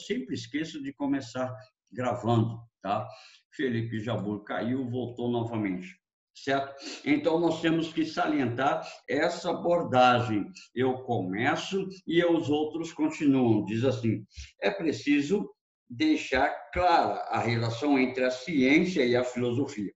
sempre esqueço de começar gravando, tá? Felipe Jabur caiu, voltou novamente, certo? Então, nós temos que salientar essa abordagem. Eu começo e os outros continuam. Diz assim, é preciso deixar clara a relação entre a ciência e a filosofia,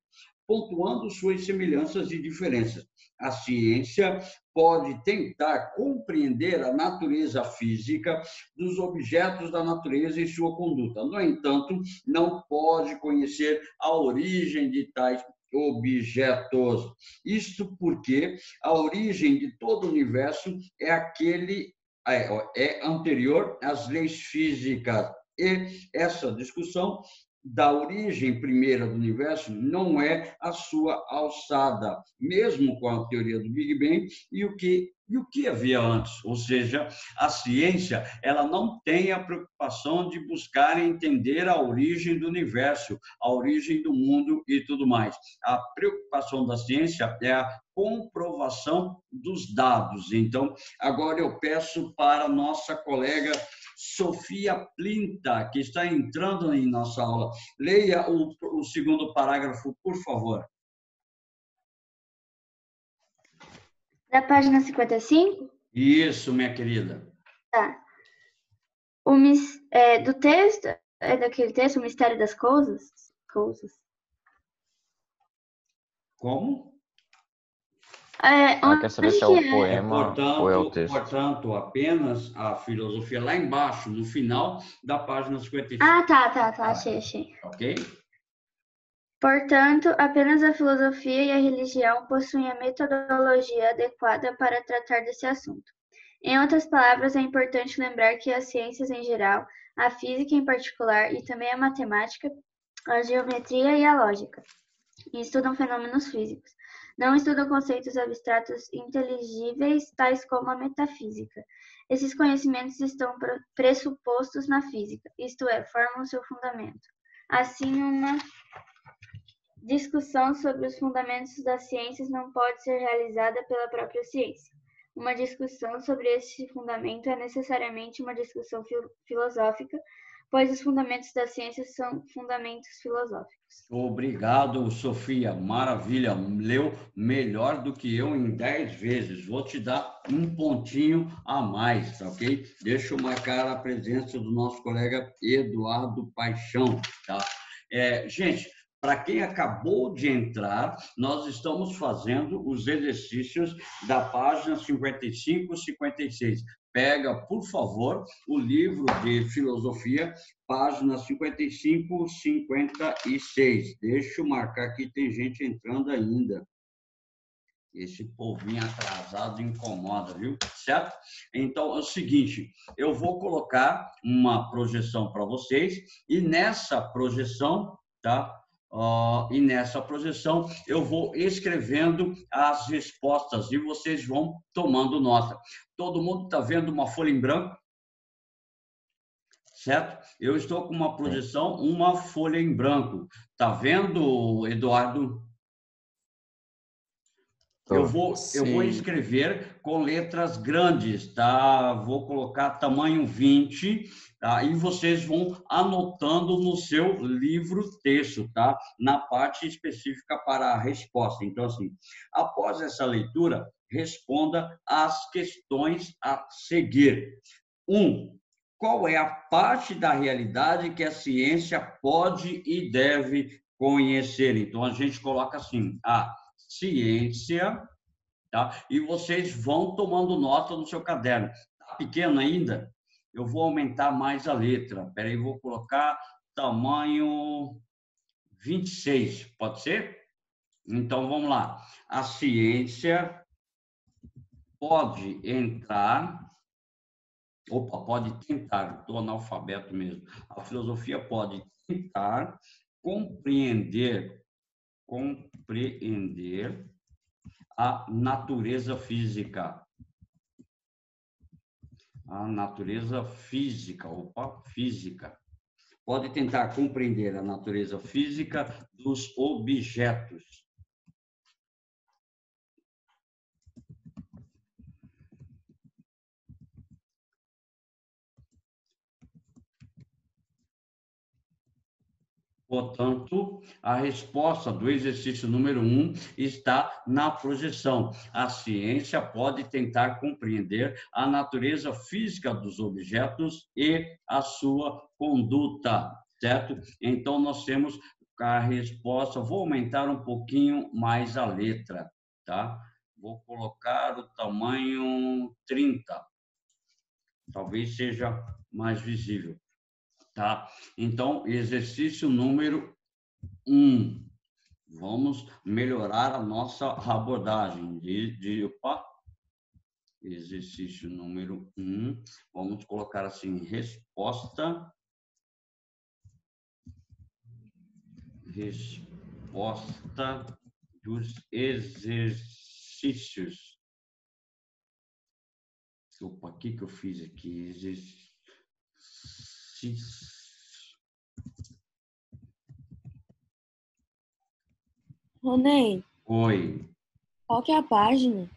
pontuando suas semelhanças e diferenças. A ciência pode tentar compreender a natureza física dos objetos da natureza e sua conduta. No entanto, não pode conhecer a origem de tais objetos. Isto porque a origem de todo o universo é anterior às leis físicas. E essa discussão da origem primeira do universo não é a sua alçada, mesmo com a teoria do Big Bang e o que havia antes. Ou seja, a ciência ela não tem a preocupação de buscar entender a origem do universo, a origem do mundo e tudo mais. A preocupação da ciência é a comprovação dos dados. Então, agora eu peço para a nossa colega Sofia Plinta, que está entrando em nossa aula. Leia o segundo parágrafo, por favor. Da página 55? Isso, minha querida. Tá. Do texto, daquele texto, O Mistério das Coisas? Como? Ela quer saber se é o poema ou é o texto. Portanto, apenas a filosofia lá embaixo, no final da página 55. Ah, tá. Achei. Ok? Portanto, apenas a filosofia e a religião possuem a metodologia adequada para tratar desse assunto. Em outras palavras, é importante lembrar que as ciências em geral, a física em particular e também a matemática, a geometria e a lógica, estudam fenômenos físicos. Não estudam conceitos abstratos inteligíveis, tais como a metafísica. Esses conhecimentos estão pressupostos na física, isto é, formam seu fundamento. Assim, uma discussão sobre os fundamentos das ciências não pode ser realizada pela própria ciência. Uma discussão sobre esse fundamento é necessariamente uma discussão filosófica, pois os fundamentos das ciências são fundamentos filosóficos. Obrigado, Sofia. Maravilha. Leu melhor do que eu em 10 vezes. Vou te dar um pontinho a mais, tá ok? Deixa eu marcar a presença do nosso colega Eduardo Paixão, tá? Gente, para quem acabou de entrar, nós estamos fazendo os exercícios da página 55 e 56. Pega, por favor, o livro de filosofia, página 55 e 56. Deixa eu marcar aqui, tem gente entrando ainda. Esse povinho atrasado incomoda, viu? Certo? Então, é o seguinte, eu vou colocar uma projeção para vocês e nessa projeção, tá? E nessa projeção eu vou escrevendo as respostas e vocês vão tomando nota. Todo mundo está vendo uma folha em branco? Certo? Eu estou com uma projeção, uma folha em branco. Tá vendo, Eduardo? Eu vou escrever com letras grandes, tá? Vou colocar tamanho 20, tá? E vocês vão anotando no seu livro-texto, tá? Na parte específica para a resposta. Então, assim, após essa leitura, responda as questões a seguir. 1. Qual é a parte da realidade que a ciência pode e deve conhecer? Então, a gente coloca assim, a ciência, tá? E vocês vão tomando nota no seu caderno. Tá pequeno ainda? Eu vou aumentar mais a letra. Espera aí, vou colocar tamanho 26, pode ser? Então, vamos lá. A ciência pode entrar... Opa, pode tentar, estou analfabeto mesmo. A filosofia pode tentar compreender a natureza física. A natureza física, física. Pode tentar compreender a natureza física dos objetos. Portanto, a resposta do exercício número 1 está na projeção. A ciência pode tentar compreender a natureza física dos objetos e a sua conduta, certo? Então, nós temos a resposta. Vou aumentar um pouquinho mais a letra, tá? Vou colocar o tamanho 30. Talvez seja mais visível. Tá? Então, exercício número 1. Vamos melhorar a nossa abordagem. Exercício número 1. Vamos colocar assim, resposta dos exercícios. Opa, o que eu fiz aqui? Ronei. Oi. Qual que é a página?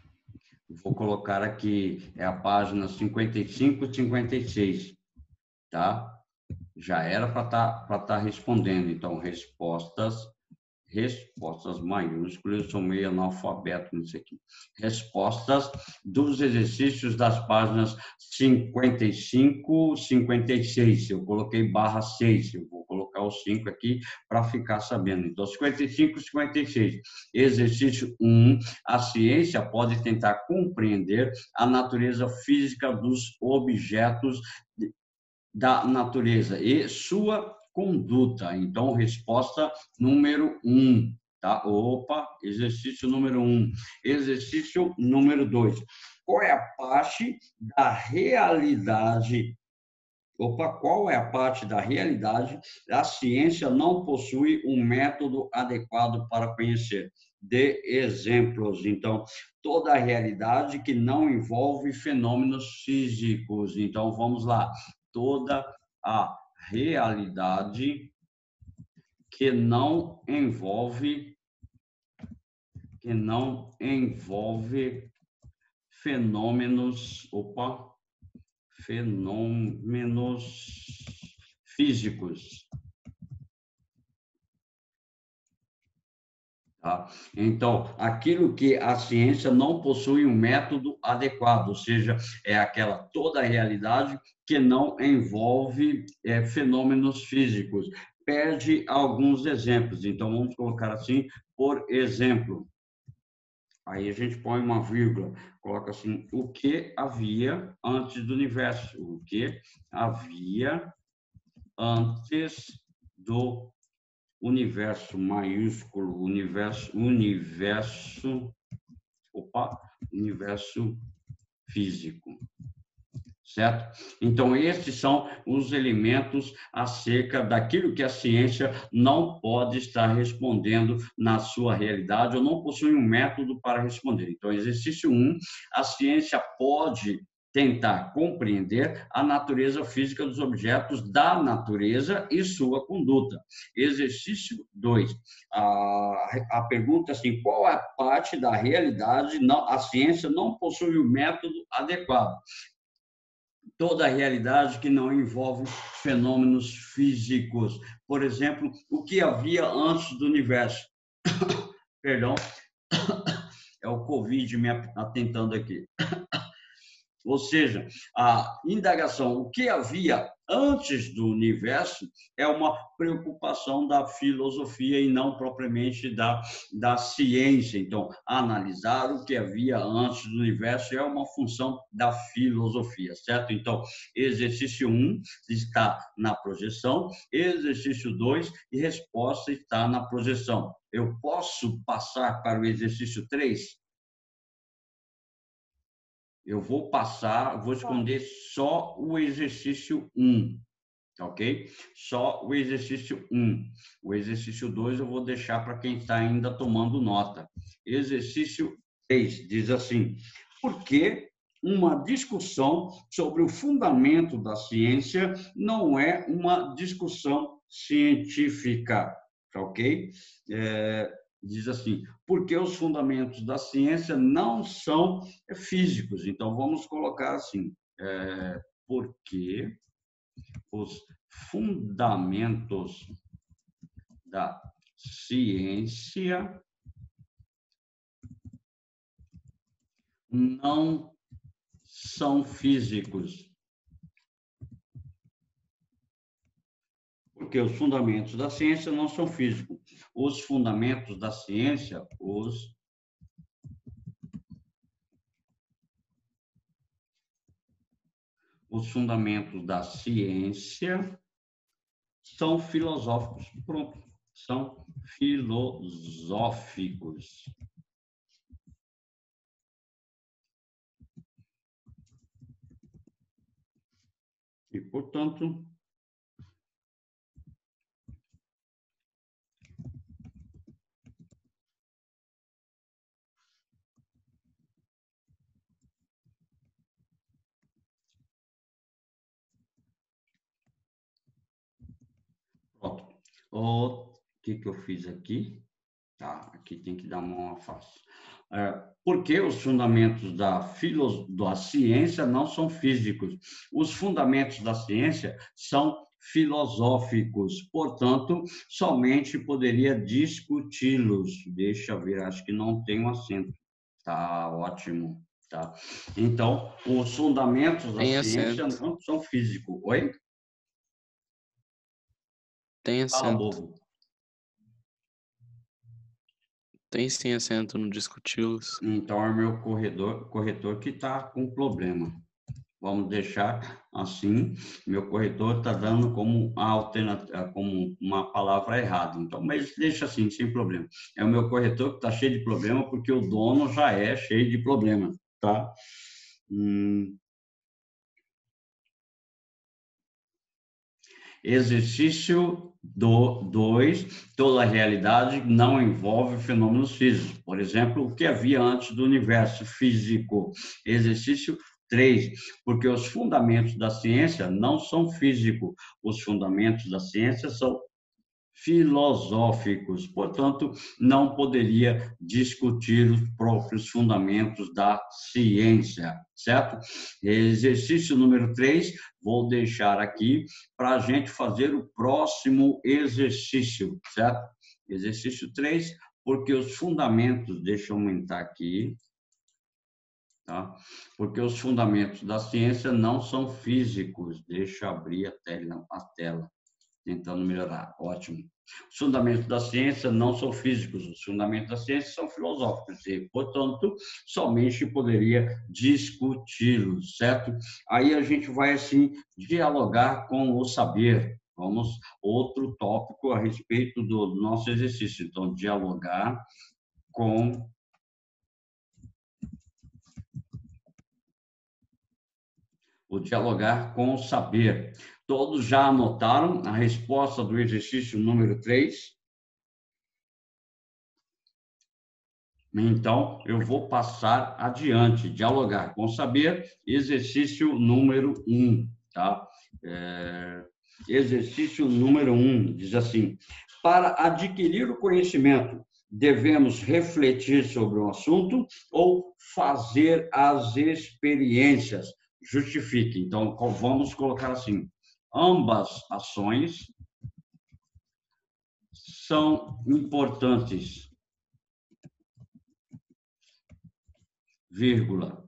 Vou colocar aqui, é a página 55 e 56, tá? Já era para tá respondendo. Então, respostas maiúsculas, eu sou meio analfabeto nisso aqui. Respostas dos exercícios das páginas 55, 56. Eu coloquei /6, eu vou colocar o 5 aqui para ficar sabendo. Então, 55, 56. Exercício 1. A ciência pode tentar compreender a natureza física dos objetos da natureza e sua conduta. Então, resposta número 1, tá? Opa, exercício número 1. Exercício número 2. Qual é a parte da realidade? Qual é a parte da realidade a ciência não possui um método adequado para conhecer? Dê exemplos. Então, toda a realidade que não envolve fenômenos físicos. Então, vamos lá. Toda a realidade que não envolve fenômenos físicos. Tá? Então, aquilo que a ciência não possui um método adequado, ou seja, é aquela toda a realidade que não envolve fenômenos físicos. Perde alguns exemplos. Então, vamos colocar assim, por exemplo. Aí a gente põe uma vírgula, coloca assim, o que havia antes do universo? O que havia antes do universo maiúsculo, universo físico, certo? Então, estes são os elementos acerca daquilo que a ciência não pode estar respondendo na sua realidade ou não possui um método para responder. Então, exercício 1, a ciência pode tentar compreender a natureza física dos objetos da natureza e sua conduta. Exercício 2. A pergunta assim, qual é a parte da realidade a ciência não possui um método adequado? Toda a realidade que não envolve fenômenos físicos. Por exemplo, o que havia antes do universo? Perdão, é o Covid me atentando aqui. Ou seja, a indagação, o que havia antes do universo, é uma preocupação da filosofia e não propriamente da ciência. Então, analisar o que havia antes do universo é uma função da filosofia, certo? Então, exercício 1 está na projeção, exercício 2 e resposta está na projeção. Eu posso passar para o exercício 3? Eu vou esconder só o exercício 1, ok? Só o exercício 1. O exercício 2 eu vou deixar para quem está ainda tomando nota. Exercício 3 diz assim, por que uma discussão sobre o fundamento da ciência não é uma discussão científica, ok? Diz assim, porque os fundamentos da ciência não são físicos. Então, vamos colocar assim, porque os fundamentos da ciência não são físicos. Porque os fundamentos da ciência não são físicos. Os fundamentos da ciência, os fundamentos da ciência são filosóficos. Pronto, são filosóficos. E, portanto, pronto. O que eu fiz aqui? Tá, aqui tem que dar mão à face. Porque os fundamentos da ciência não são físicos. Os fundamentos da ciência são filosóficos, portanto, somente poderia discuti-los. Deixa eu ver, acho que não tem um acento. Tá ótimo. Tá? Então, os fundamentos da ciência não são físicos. Oi? Tem Fala, acento. bobo. Tem sim acento no discuti-los. Então, é meu corretor que está com problema. Vamos deixar assim. Meu corretor está dando como como uma palavra errada. Então, mas deixa assim, sem problema. É o meu corretor que está cheio de problema, porque o dono já é cheio de problema, tá? Exercício 2, toda a realidade não envolve fenômenos físicos. Por exemplo, o que havia antes do universo físico. Exercício 3, porque os fundamentos da ciência não são físicos, os fundamentos da ciência são filosóficos, portanto, não poderia discutir os próprios fundamentos da ciência, certo? Exercício número 3, vou deixar aqui para a gente fazer o próximo exercício, certo? Exercício 3, porque os fundamentos, deixa eu aumentar aqui, tá? Porque os fundamentos da ciência não são físicos, deixa eu abrir a tela. Tentando melhorar, ótimo. Os fundamentos da ciência não são físicos, os fundamentos da ciência são filosóficos e, portanto, somente poderia discuti-los, certo? Aí a gente vai, assim, dialogar com o saber. Vamos, outro tópico a respeito do nosso exercício. Então, dialogar com o saber. Todos já anotaram a resposta do exercício número 3? Então, eu vou passar adiante, dialogar com o saber, exercício número 1, tá? Exercício número 1, diz assim, para adquirir o conhecimento, devemos refletir sobre o assunto ou fazer as experiências? Justifique. Então, vamos colocar assim, ambas ações são importantes, vírgula,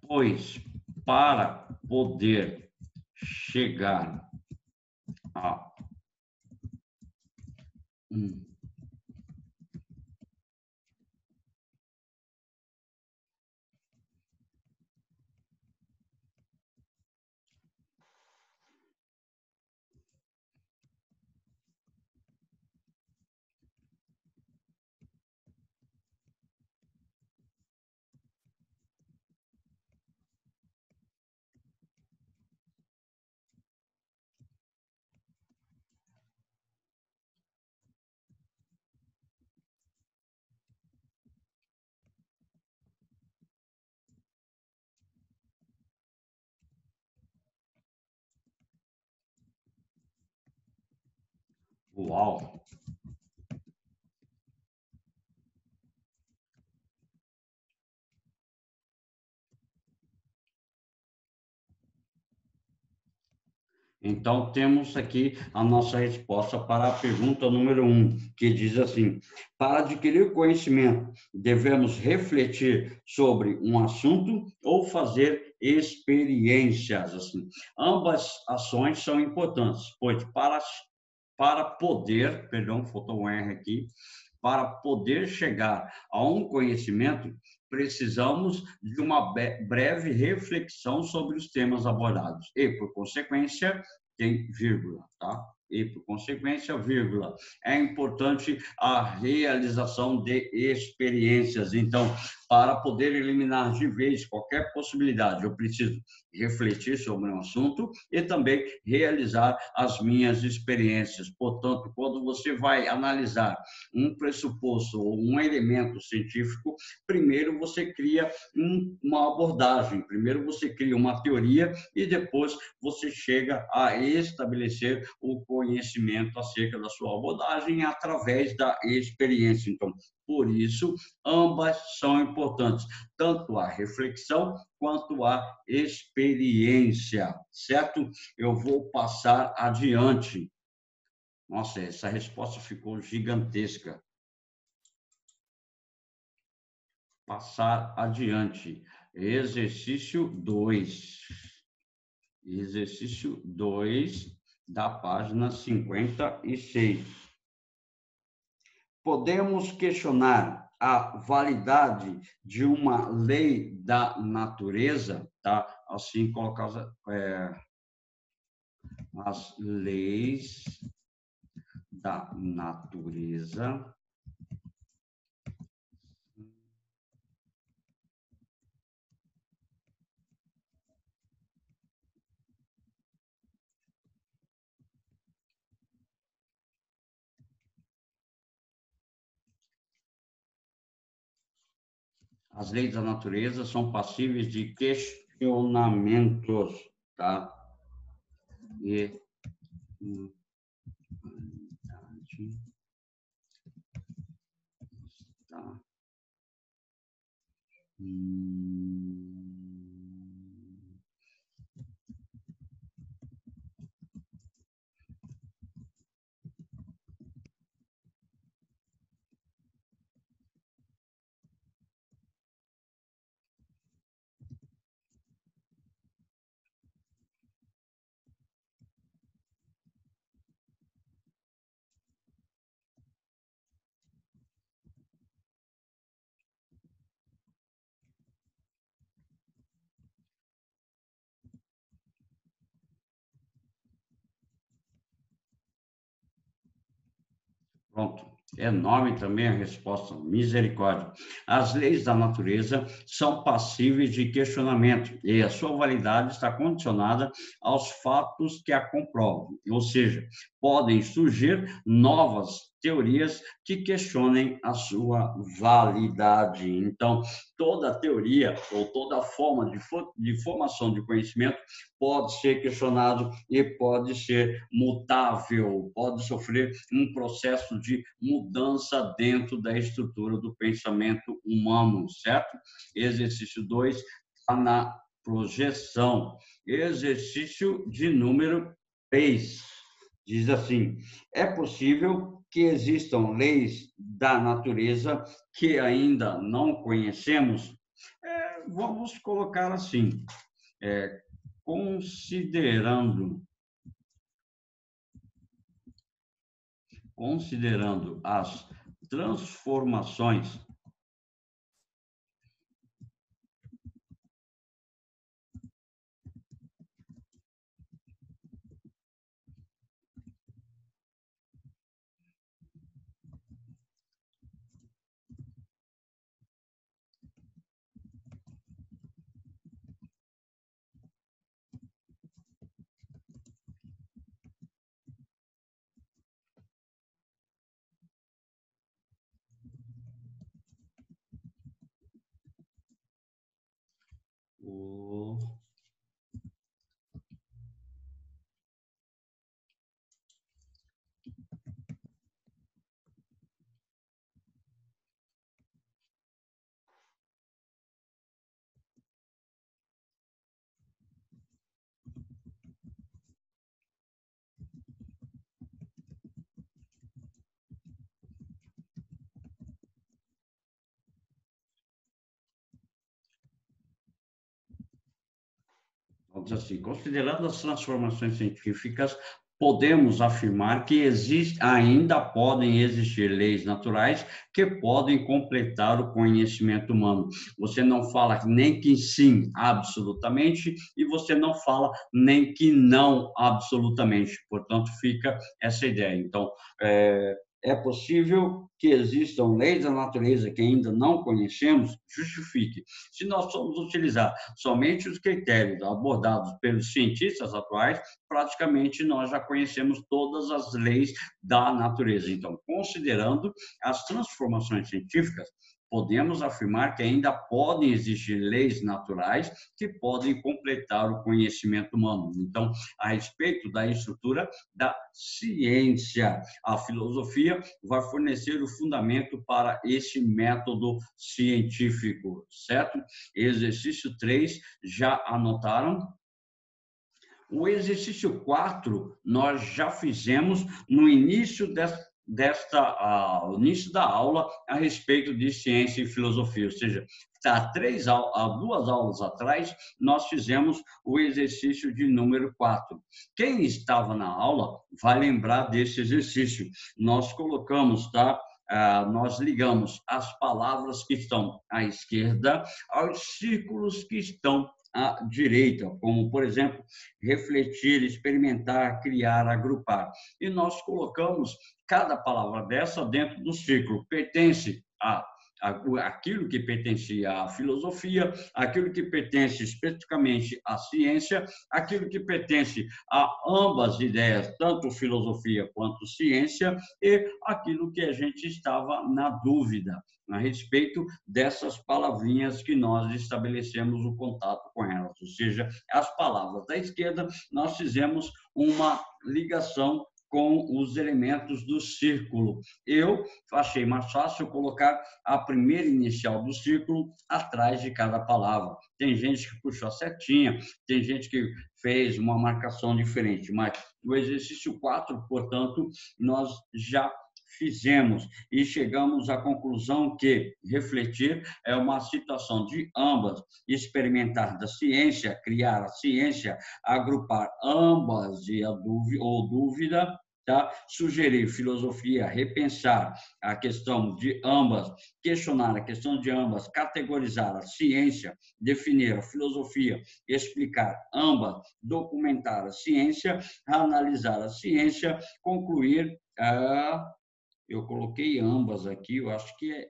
pois para poder chegar a Uau! Então, temos aqui a nossa resposta para a pergunta número 1, que diz assim: para adquirir conhecimento, devemos refletir sobre um assunto ou fazer experiências. Assim, ambas ações são importantes, pois para poder, perdão, faltou um R aqui, para poder chegar a um conhecimento, precisamos de uma breve reflexão sobre os temas abordados e, por consequência, tem vírgula, tá? E, por consequência, vírgula, é importante a realização de experiências. Então, para poder eliminar de vez qualquer possibilidade, eu preciso refletir sobre um assunto e também realizar as minhas experiências. Portanto, quando você vai analisar um pressuposto ou um elemento científico, primeiro você cria uma abordagem, primeiro você cria uma teoria e depois você chega a estabelecer o conhecimento acerca da sua abordagem através da experiência. Então, por isso, ambas são importantes, tanto a reflexão quanto a experiência, certo? Eu vou passar adiante. Nossa, essa resposta ficou gigantesca. Passar adiante. Exercício 2. Exercício 2, da página 56. Podemos questionar a validade de uma lei da natureza, tá? Assim, colocar as leis da natureza. As leis da natureza são passíveis de questionamentos, tá? E tá. Pronto. É enorme também a resposta. Misericórdia. As leis da natureza são passíveis de questionamento e a sua validade está condicionada aos fatos que a comprovam. Ou seja, podem surgir novas teorias que questionem a sua validade. Então, toda teoria ou toda forma de formação de conhecimento pode ser questionado e pode ser mutável, pode sofrer um processo de mudança dentro da estrutura do pensamento humano, certo? Exercício 2 está na projeção. Exercício de número 3. Diz assim: é possível que existam leis da natureza que ainda não conhecemos? Vamos colocar assim, considerando as transformações Vamos dizer assim, considerando as transformações científicas, podemos afirmar que ainda podem existir leis naturais que podem completar o conhecimento humano. Você não fala nem que sim, absolutamente, e você não fala nem que não, absolutamente. Portanto, fica essa ideia. Então, é possível que existam leis da natureza que ainda não conhecemos? Justifique. Se nós formos utilizar somente os critérios abordados pelos cientistas atuais, praticamente nós já conhecemos todas as leis da natureza. Então, considerando as transformações científicas, podemos afirmar que ainda podem existir leis naturais que podem completar o conhecimento humano. Então, a respeito da estrutura da ciência, a filosofia vai fornecer o fundamento para esse método científico, certo? Exercício 3, já anotaram? O exercício 4 nós já fizemos no início início da aula a respeito de ciência e filosofia, ou seja, há 2 aulas atrás, nós fizemos o exercício de número 4. Quem estava na aula vai lembrar desse exercício. Nós colocamos, tá? Nós ligamos as palavras que estão à esquerda aos círculos que estão à direita, como, por exemplo, refletir, experimentar, criar, agrupar. E nós colocamos cada palavra dessa dentro do círculo. Pertence aquilo que pertencia à filosofia, aquilo que pertence especificamente à ciência, aquilo que pertence a ambas ideias, tanto filosofia quanto ciência, e aquilo que a gente estava na dúvida a respeito dessas palavrinhas que nós estabelecemos o contato com elas. Ou seja, as palavras da esquerda, nós fizemos uma ligação com os elementos do círculo. Eu achei mais fácil colocar a primeira inicial do círculo atrás de cada palavra. Tem gente que puxou a setinha, tem gente que fez uma marcação diferente, mas o exercício 4, portanto, nós já fizemos e chegamos à conclusão que refletir é uma situação de ambas, experimentar da ciência, criar a ciência, agrupar ambas e a dúvida, tá? Sugerir filosofia, repensar a questão de ambas, questionar a questão de ambas, categorizar a ciência, definir a filosofia, explicar ambas, documentar a ciência, analisar a ciência, concluir eu coloquei ambas aqui, eu acho que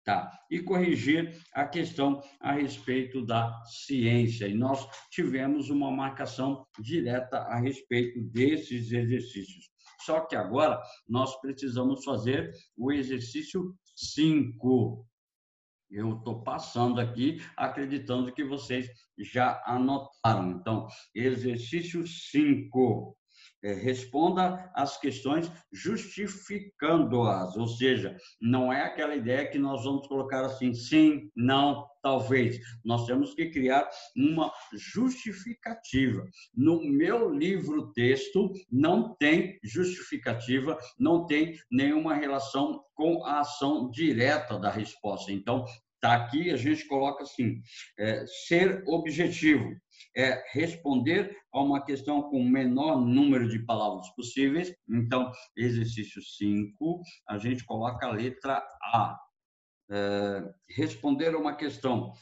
tá. E corrigir a questão a respeito da ciência. E nós tivemos uma marcação direta a respeito desses exercícios. Só que agora nós precisamos fazer o exercício 5. Eu estou passando aqui, acreditando que vocês já anotaram. Então, exercício 5. Responda as questões justificando-as, ou seja, não é aquela ideia que nós vamos colocar assim, sim, não, talvez. Nós temos que criar uma justificativa. No meu livro-texto não tem justificativa, não tem nenhuma relação com a ação direta da resposta. Então, tá aqui, a gente coloca assim, ser objetivo. Responder a uma questão com o menor número de palavras possíveis. Então, exercício 5, a gente coloca a letra A. Responder a uma questão.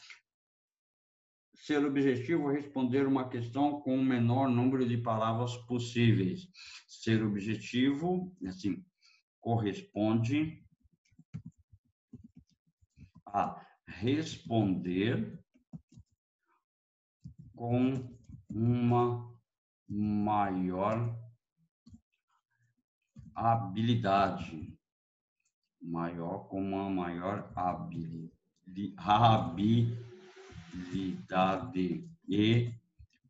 Ser objetivo, responder uma questão com o menor número de palavras possíveis. Ser objetivo, assim, corresponde a responder com uma maior habilidade, com uma maior habilidade e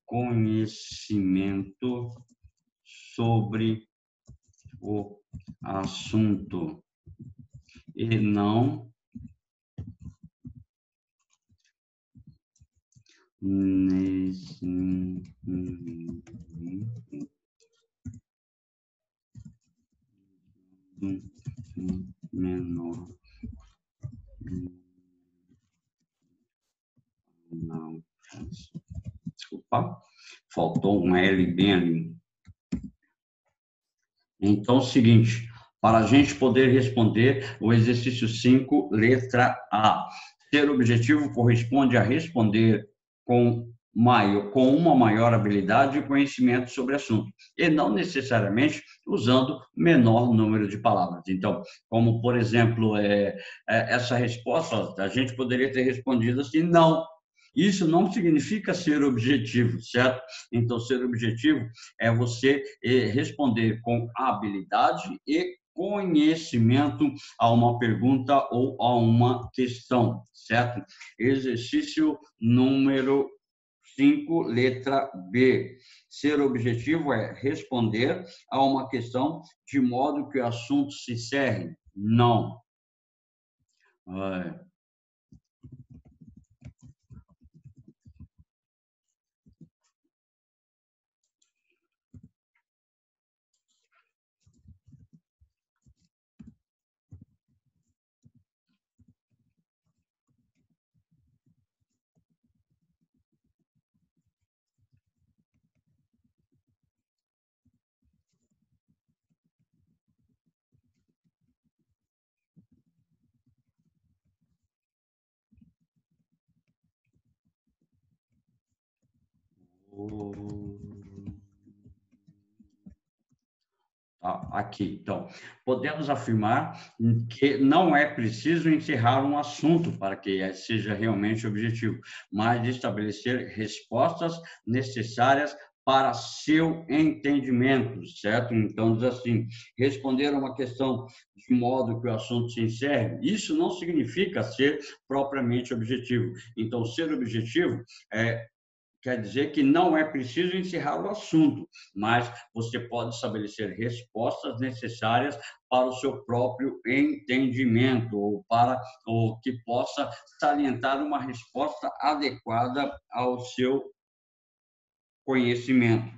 conhecimento sobre o assunto e não menor. Não. Desculpa. Faltou um L bem ali. Então, é o seguinte, para a gente poder responder o exercício 5, letra A. Ser objetivo corresponde a responder com uma maior habilidade e conhecimento sobre o assunto, e não necessariamente usando menor número de palavras. Então, como, por exemplo, essa resposta, a gente poderia ter respondido assim, não. Isso não significa ser objetivo, certo? Então, ser objetivo é você responder com habilidade e conhecimento a uma pergunta ou a uma questão, certo? Exercício número 5, letra B. Ser objetivo é responder a uma questão de modo que o assunto se encerre? Não. Aqui, então, podemos afirmar que não é preciso encerrar um assunto para que seja realmente objetivo, mas estabelecer respostas necessárias para seu entendimento, certo? Então, diz assim, responder a uma questão de modo que o assunto se encerre, isso não significa ser propriamente objetivo. Então, ser objetivo quer dizer que não é preciso encerrar o assunto, mas você pode estabelecer respostas necessárias para o seu próprio entendimento, ou que possa salientar uma resposta adequada ao seu conhecimento.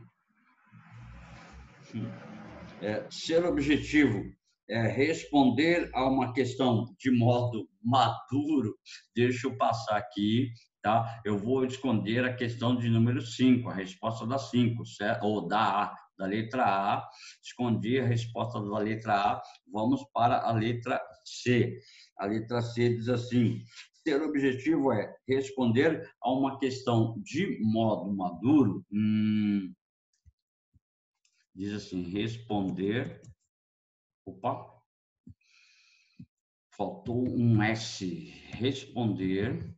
Ser objetivo é responder a uma questão de modo maduro. Deixa eu passar aqui. Tá? Eu vou esconder a questão de número 5, a resposta da 5, certo? Ou da letra A. Escondi a resposta da letra A. Vamos para a letra C. A letra C diz assim: ser objetivo é responder a uma questão de modo maduro. Diz assim, responder. Opa! Faltou um S. Responder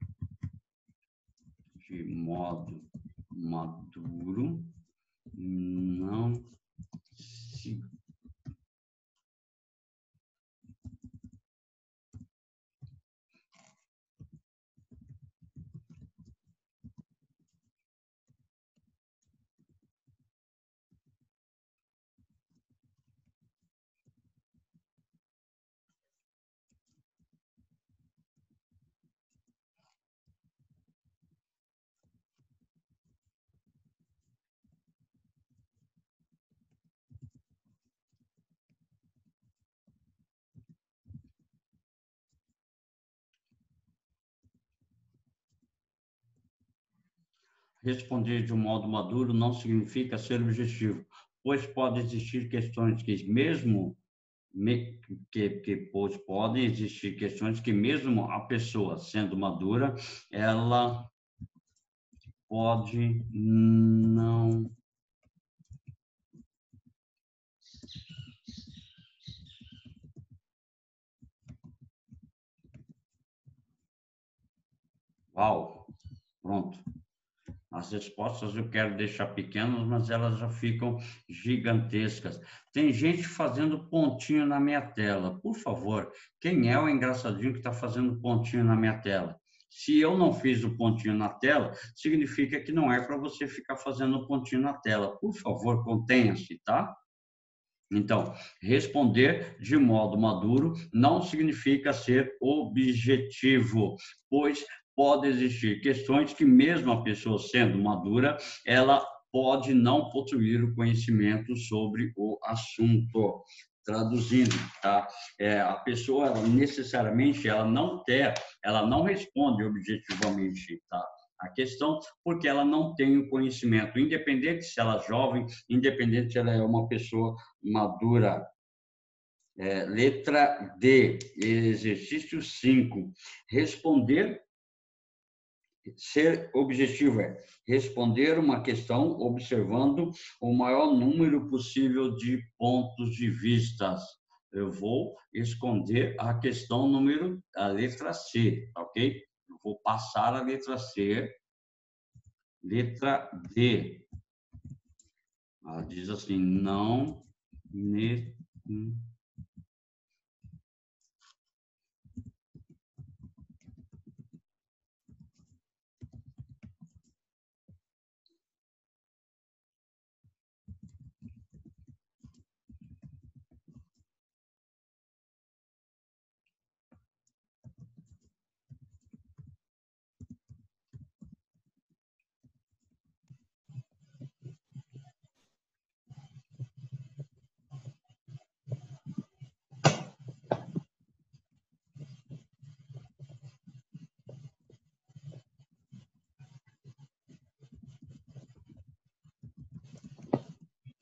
de modo maduro, não se responder de um modo maduro não significa ser objetivo, pois pode existir questões que podem existir questões que mesmo a pessoa sendo madura, ela pode não pronto. As respostas eu quero deixar pequenas, mas elas já ficam gigantescas. Tem gente fazendo pontinho na minha tela. Por favor, quem é o engraçadinho que está fazendo pontinho na minha tela? Se eu não fiz o pontinho na tela, significa que não é para você ficar fazendo pontinho na tela. Por favor, contenha-se, tá? Então, responder de modo maduro não significa ser objetivo, pois pode existir questões que, mesmo a pessoa sendo madura, ela pode não possuir o conhecimento sobre o assunto. Traduzindo, tá? A pessoa, ela necessariamente, ela não responde objetivamente, tá? a questão, porque ela não tem o conhecimento, independente se ela é jovem, independente se ela é uma pessoa madura. Letra D, exercício 5. Responder, ser objetivo é responder uma questão observando o maior número possível de pontos de vistas. Eu vou esconder a questão a letra C, ok? Eu vou passar a letra C. Letra D. Ela diz assim, não...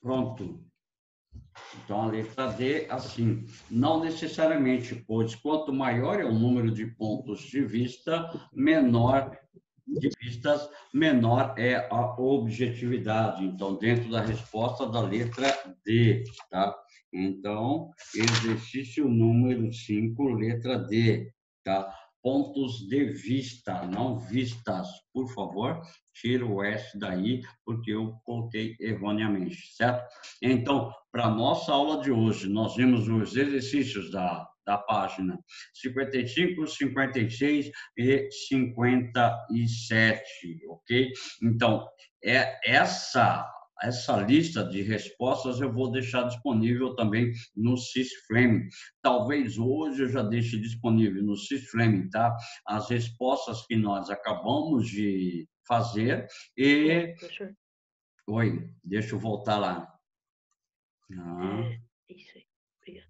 Pronto. Então, a letra D, assim, não necessariamente, pois quanto maior é o número de pontos de vista, menor é a objetividade. Então, dentro da resposta da letra D, tá? Então, exercício número 5, letra D, tá? Pontos de vista, não vistas, por favor, tira o S daí, porque eu coloquei erroneamente, certo? Então, para a nossa aula de hoje, nós vimos os exercícios da página 55, 56 e 57, ok? Então, essa lista de respostas eu vou deixar disponível também no SysFrame. Talvez hoje eu já deixe disponível no SysFrame, tá? As respostas que nós acabamos de fazer e... Professor. Oi, deixa eu voltar lá. Isso aí, obrigado.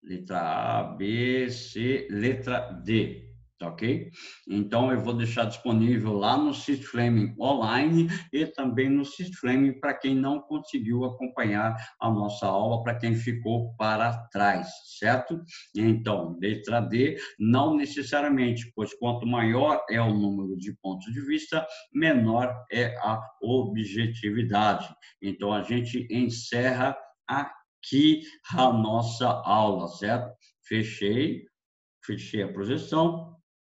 Letra A, B, C, letra D. Ok? Então, eu vou deixar disponível lá no SysFrame online e também no SysFrame para quem não conseguiu acompanhar a nossa aula, para quem ficou para trás, certo? Então, letra D, não necessariamente, pois quanto maior é o número de pontos de vista, menor é a objetividade. Então, a gente encerra aqui a nossa aula, certo? Fechei a projeção.